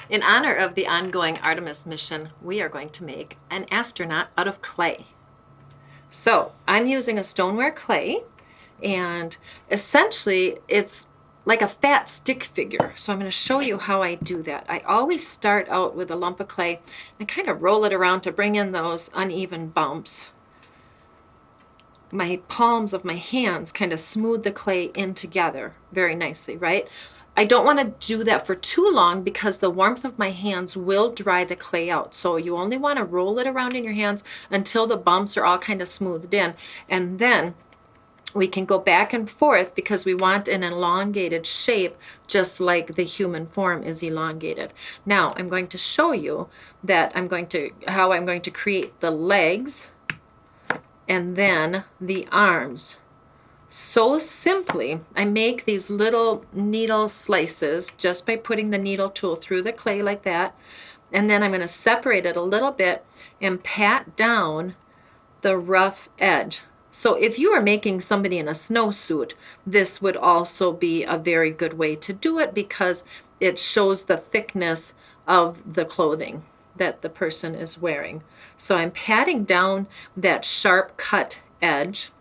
In honor of the ongoing Artemis mission, we are going to make an astronaut out of clay. So I'm using a stoneware clay, and essentially it's like a fat stick figure. So I'm going to show you how I do that. I always start out with a lump of clay and kind of roll it around to bring in those uneven bumps. My palms of my hands kind of smooth the clay in together very nicely, right? I don't want to do that for too long because the warmth of my hands will dry the clay out. So you only want to roll it around in your hands until the bumps are all kind of smoothed in. And then we can go back and forth because we want an elongated shape just like the human form is elongated. Now I'm going to show you that how I'm going to create the legs and then the arms. So simply, I make these little needle slices just by putting the needle tool through the clay like that. And then I'm going to separate it a little bit and pat down the rough edge. So if you are making somebody in a snowsuit, this would also be a very good way to do it because it shows the thickness of the clothing that the person is wearing. So I'm patting down that sharp cut edge.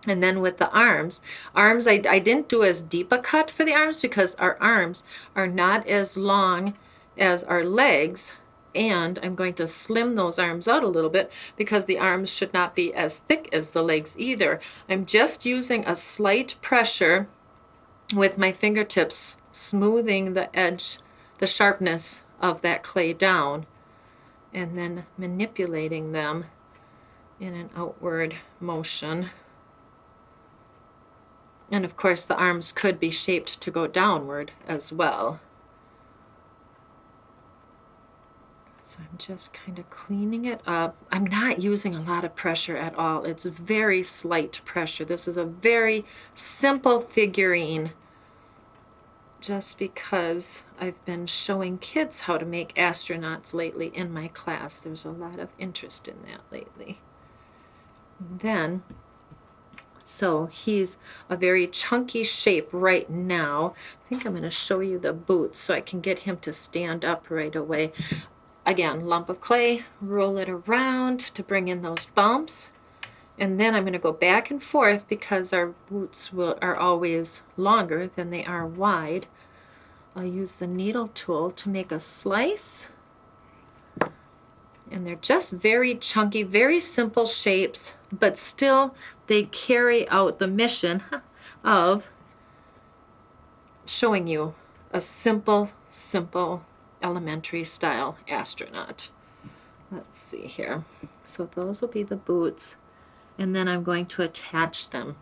And then with the arms, I didn't do as deep a cut for the arms because our arms are not as long as our legs. And I'm going to slim those arms out a little bit because the arms should not be as thick as the legs either. I'm just using a slight pressure with my fingertips, smoothing the edge, the sharpness of that clay down, and then manipulating them in an outward motion. And of course the arms could be shaped to go downward as well. So I'm just kind of cleaning it up. I'm not using a lot of pressure at all. It's very slight pressure. This is a very simple figurine just because I've been showing kids how to make astronauts lately in my class. There's a lot of interest in that lately. And then, so he's a very chunky shape right now. I think I'm going to show you the boots so I can get him to stand up right away. Again, lump of clay, roll it around to bring in those bumps. And then I'm going to go back and forth because our boots are always longer than they are wide. I'll use the needle tool to make a slice. And they're just very chunky, very simple shapes, but still they carry out the mission of showing you a simple elementary style astronaut. Let's see here. So those will be the boots. And then I'm going to attach them.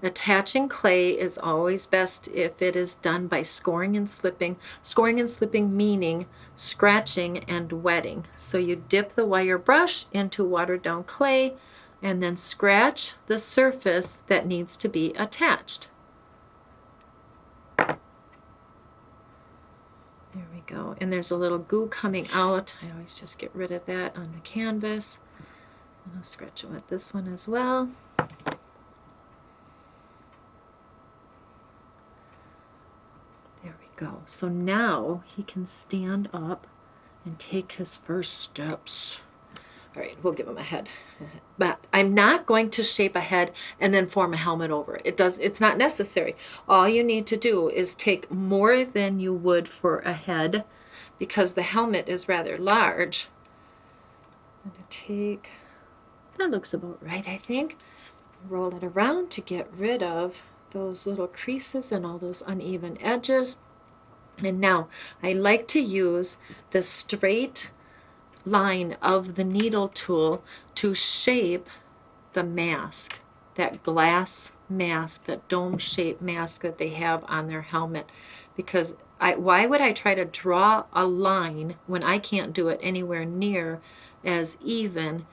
Attaching clay is always best if it is done by scoring and slipping. Scoring and slipping meaning scratching and wetting. So you dip the wire brush into watered down clay and then scratch the surface that needs to be attached. There we go. And there's a little goo coming out. I always just get rid of that on the canvas. And I'll scratch it with this one as well. There we go. So now he can stand up and take his first steps. All right, we'll give him a head. But I'm not going to shape a head and then form a helmet over it. It's not necessary. All you need to do is take more than you would for a head because the helmet is rather large. I'm going to take, that looks about right, I think. Roll it around to get rid of those little creases and all those uneven edges. And now I like to use the straight line of the needle tool to shape the mask, that glass mask, that dome-shaped mask that they have on their helmet. Because why would I try to draw a line when I can't do it anywhere near as even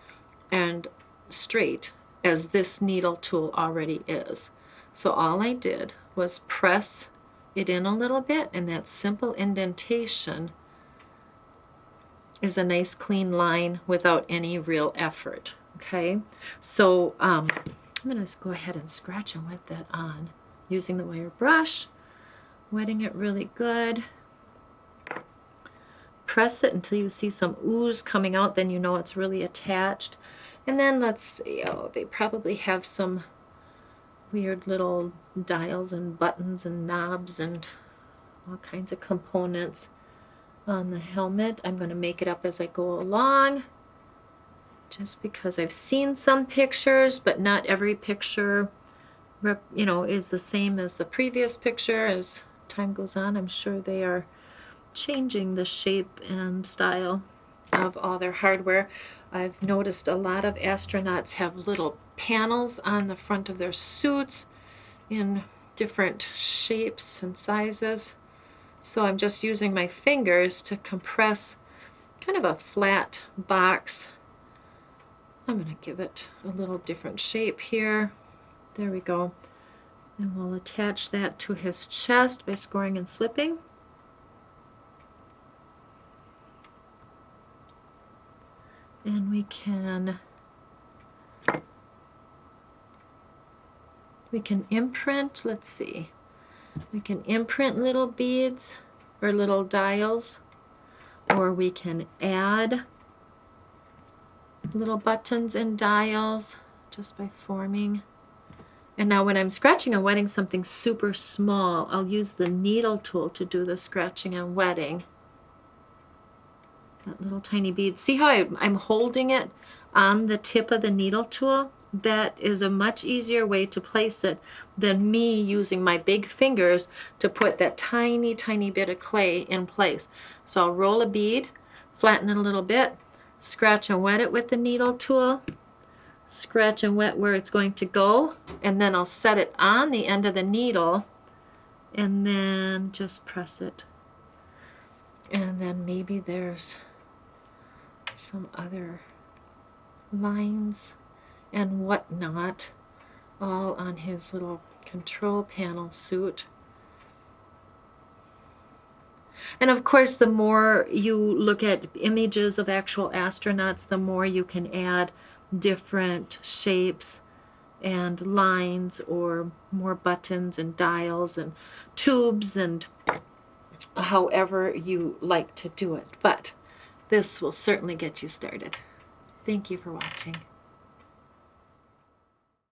and straight as this needle tool already is? So all I did was press it in a little bit, and that simple indentation is a nice clean line without any real effort. Okay, so I'm going to just go ahead and scratch and wet that on using the wire brush, wetting it really good. press it until you see some ooze coming out, then you know it's really attached. And then let's see, oh, they probably have some weird little dials and buttons and knobs and all kinds of components on the helmet. I'm going to make it up as I go along, just because I've seen some pictures, but not every picture, you know, is the same as the previous picture. As time goes on, I'm sure they are changing the shape and style of all their hardware. I've noticed a lot of astronauts have little panels on the front of their suits in different shapes and sizes. So I'm just using my fingers to compress kind of a flat box. I'm going to give it a little different shape here. There we go. And we'll attach that to his chest by scoring and slipping. And we can imprint, let's see, we can imprint little beads or little dials, or we can add little buttons and dials just by forming. And now when I'm scratching and wetting something super small, I'll use the needle tool to do the scratching and wetting. That little tiny bead. See how I'm holding it on the tip of the needle tool? That is a much easier way to place it than me using my big fingers to put that tiny, tiny bit of clay in place. So I'll roll a bead, flatten it a little bit, scratch and wet it with the needle tool, scratch and wet where it's going to go, and then I'll set it on the end of the needle and then just press it. And then maybe there's some other lines and whatnot all on his little control panel suit. And of course, the more you look at images of actual astronauts, the more you can add different shapes and lines, or more buttons and dials and tubes, and however you like to do it. But this will certainly get you started. Thank you for watching.